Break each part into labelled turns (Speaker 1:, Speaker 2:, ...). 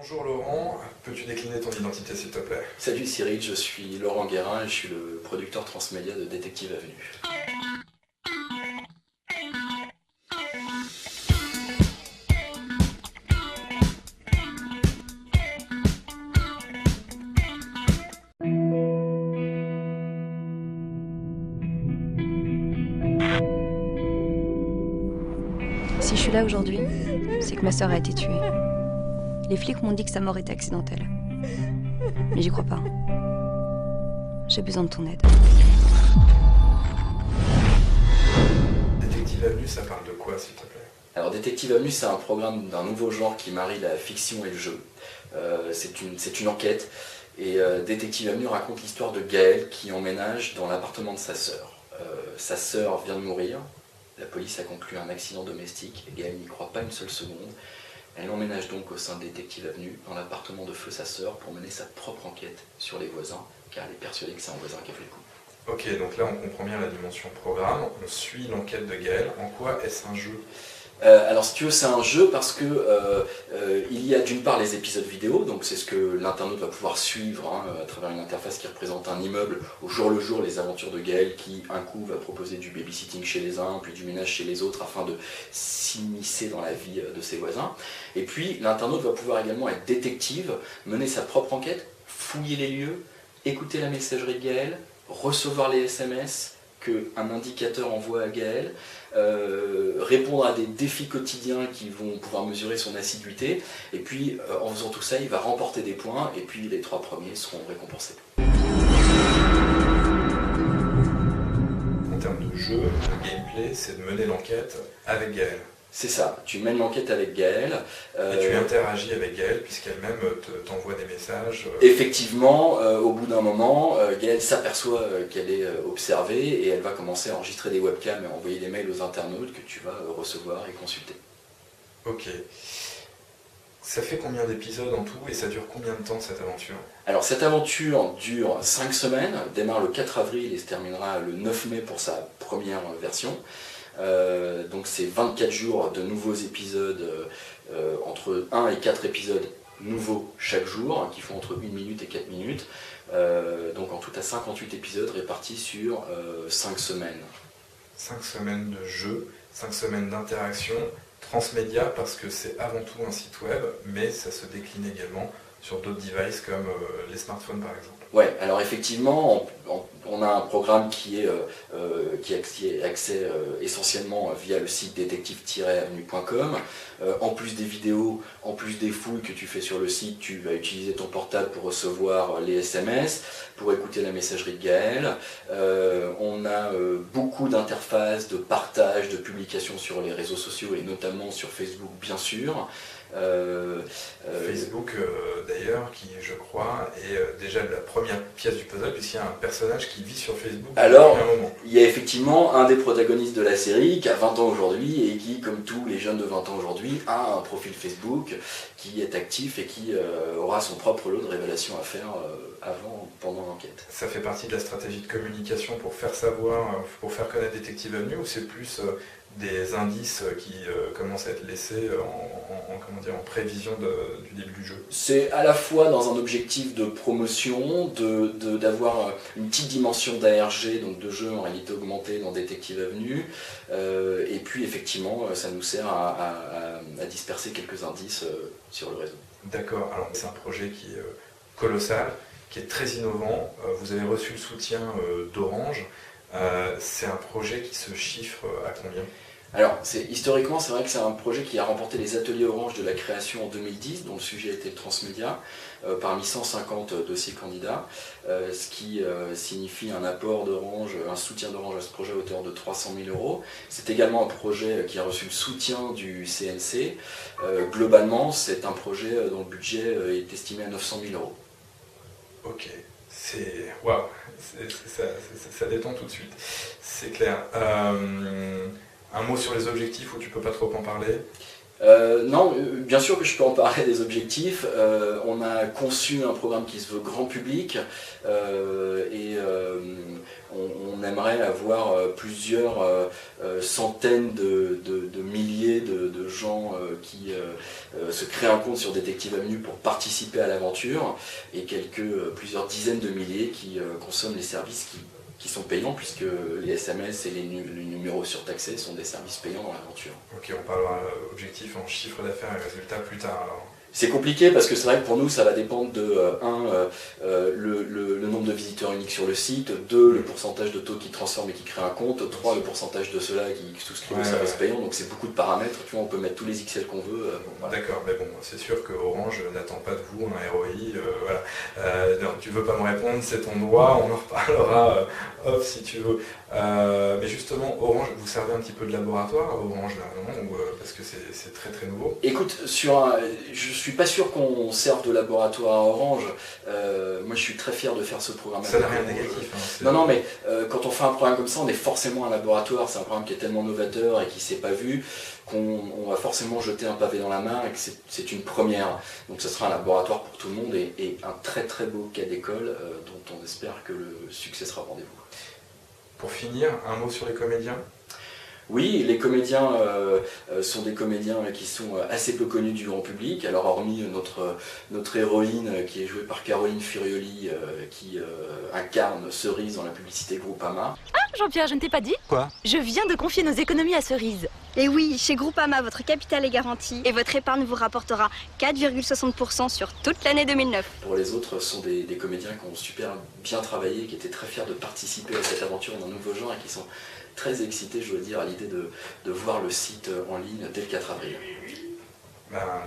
Speaker 1: Bonjour Laurent, peux-tu décliner ton identité s'il te plaît?
Speaker 2: Salut Cyril, je suis Laurent Guérin et je suis le producteur transmédia de Détective Avenue.
Speaker 3: Si je suis là aujourd'hui, c'est que ma sœur a été tuée. Les flics m'ont dit que sa mort était accidentelle. Mais j'y crois pas. J'ai besoin de ton aide.
Speaker 1: Détective Avenue, ça parle de quoi s'il te plaît?
Speaker 2: Alors Détective Avenue, c'est un programme d'un nouveau genre qui marie la fiction et le jeu. C'est une enquête et Détective Avenue raconte l'histoire de Gaël qui emménage dans l'appartement de sa sœur. Sa sœur vient de mourir, la police a conclu un accident domestique et Gaël n'y croit pas une seule seconde. Elle emménage donc au sein de Détective Avenue dans l'appartement de feu sa sœur pour mener sa propre enquête sur les voisins car elle est persuadée que c'est un voisin qui a fait le coup.
Speaker 1: Ok, donc là on comprend bien la dimension programme, on suit l'enquête de Gaël. En quoi est-ce un jeu?
Speaker 2: Alors si tu veux, c'est un jeu parce que il y a d'une part les épisodes vidéo, donc c'est ce que l'internaute va pouvoir suivre à travers une interface qui représente un immeuble au jour le jour, les aventures de Gaël qui un coup va proposer du babysitting chez les uns, puis du ménage chez les autres afin de s'immiscer dans la vie de ses voisins. Et puis l'internaute va pouvoir également être détective, mener sa propre enquête, fouiller les lieux, écouter la messagerie de Gaël, recevoir les SMS qu'un indicateur envoie à Gaël, répondre à des défis quotidiens qui vont pouvoir mesurer son assiduité, et puis en faisant tout ça, il va remporter des points, et puis les 3 premiers seront récompensés.
Speaker 1: En termes de jeu, de gameplay, c'est de mener l'enquête avec Gaël.
Speaker 2: C'est ça, tu mènes l'enquête avec Gaël.
Speaker 1: Et tu interagis avec Gaël puisqu'elle-même t'envoie des messages.
Speaker 2: Effectivement, au bout d'un moment, Gaël s'aperçoit qu'elle est observée et elle va commencer à enregistrer des webcams et à envoyer des mails aux internautes que tu vas recevoir et consulter.
Speaker 1: Ok. Ça fait combien d'épisodes en tout et ça dure combien de temps cette aventure?
Speaker 2: Alors cette aventure dure 5 semaines, démarre le 4 avril et se terminera le 9 mai pour sa première version. Donc c'est 24 jours de nouveaux épisodes, entre 1 et 4 épisodes nouveaux chaque jour, qui font entre 1 minute et 4 minutes. Donc en tout à 58 épisodes répartis sur 5 semaines.
Speaker 1: 5 semaines de jeu, 5 semaines d'interaction, transmédia parce que c'est avant tout un site web, mais ça se décline également sur d'autres devices comme les smartphones par exemple.
Speaker 2: Ouais, alors effectivement, on a un programme qui est accès essentiellement via le site détective-avenue.com. En plus des vidéos, en plus des fouilles que tu fais sur le site, tu vas utiliser ton portable pour recevoir les SMS, pour écouter la messagerie de Gaël. On a beaucoup d'interfaces, de partage, de publications sur les réseaux sociaux et notamment sur Facebook bien sûr.
Speaker 1: Facebook d'ailleurs qui je crois est déjà la première pièce du puzzle puisqu'il y a un personnage qui vit sur Facebook
Speaker 2: alors,
Speaker 1: depuis un moment.
Speaker 2: Il y a effectivement un des protagonistes de la série qui a 20 ans aujourd'hui et qui, comme tous les jeunes de 20 ans aujourd'hui, a un profil Facebook qui est actif et qui aura son propre lot de révélations à faire avant, pendant l'enquête.
Speaker 1: Ça fait partie de la stratégie de communication pour faire savoir, pour faire connaître Détective Avenue ou c'est plus des indices qui commencent à être laissés en prévision du début du jeu?
Speaker 2: C'est à la fois dans un objectif de promotion, d'avoir une petite dimension d'ARG, donc de jeu en réalité augmentée dans Détective Avenue, et puis effectivement ça nous sert à disperser quelques indices sur le réseau.
Speaker 1: D'accord, alors c'est un projet qui est colossal, qui est très innovant, vous avez reçu le soutien d'Orange. C'est un projet qui se chiffre à combien?
Speaker 2: Alors, historiquement, c'est vrai que c'est un projet qui a remporté les ateliers Orange de la création en 2010, dont le sujet était le transmédia, parmi 150 dossiers candidats, ce qui signifie un apport d'Orange, un soutien d'Orange à ce projet à hauteur de 300 000 €. C'est également un projet qui a reçu le soutien du CNC. Globalement, c'est un projet dont le budget est estimé à 900 000 €.
Speaker 1: Ok, c'est... Waouh, ça détend tout de suite, c'est clair. Un mot sur les objectifs où tu peux pas trop en parler?
Speaker 2: Non, bien sûr que je peux en parler des objectifs. On a conçu un programme qui se veut grand public et on aimerait avoir plusieurs centaines de milliers de gens qui se créent un compte sur Détective Avenue pour participer à l'aventure et plusieurs dizaines de milliers qui consomment les services qui sont payants, puisque les SMS et les numéros surtaxés sont des services payants dans l'aventure.
Speaker 1: Ok, on parlera objectif en chiffre d'affaires et résultats plus tard alors.
Speaker 2: C'est compliqué parce que c'est vrai que pour nous ça va dépendre de le nombre de visiteurs uniques sur le site, 2 le pourcentage de taux qui transforment et qui créent un compte, 3 le pourcentage de ceux-là qui souscrivent au service payant, donc c'est beaucoup de paramètres, tu vois, on peut mettre tous les XL qu'on veut.
Speaker 1: Voilà. D'accord, mais bon, c'est sûr que Orange n'attend pas de vous un ROI, voilà. Non, tu veux pas me répondre, c'est ton droit, on en reparlera off si tu veux. Mais justement, Orange, vous servez un petit peu de laboratoire, Orange là, non? Parce que c'est très très nouveau.
Speaker 2: Écoute, je suis pas sûr qu'on serve de laboratoire à Orange. Moi, je suis très fier de faire ce programme.
Speaker 1: Ça n'a rien de négatif.
Speaker 2: Hein, non, mais quand on fait un programme comme ça, on est forcément un laboratoire. C'est un programme qui est tellement novateur et qui ne s'est pas vu qu'on va forcément jeter un pavé dans la mare et que c'est une première. Donc, ce sera un laboratoire pour tout le monde et un très très beau cas d'école dont on espère que le succès sera au rendez-vous.
Speaker 1: Pour finir, un mot sur les comédiens.
Speaker 2: Oui, les comédiens sont des comédiens qui sont assez peu connus du grand public. Alors hormis notre héroïne qui est jouée par Caroline Furioli qui incarne Cerise dans la publicité Groupama.
Speaker 4: Ah Jean-Pierre, je ne t'ai pas dit?
Speaker 5: Quoi?
Speaker 4: Je viens de confier nos économies à Cerise.
Speaker 6: Et oui, chez Groupama, votre capital est garanti et votre épargne vous rapportera 4,60% sur toute l'année 2009.
Speaker 2: Pour les autres, ce sont des comédiens qui ont super bien travaillé, qui étaient très fiers de participer à cette aventure d'un nouveau genre et qui sont très excités, je veux dire, à l'idée de voir le site en ligne dès le 4 avril.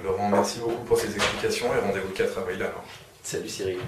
Speaker 1: Laurent, merci beaucoup pour ces explications et rendez-vous le 4 avril alors.
Speaker 2: Salut Cyril.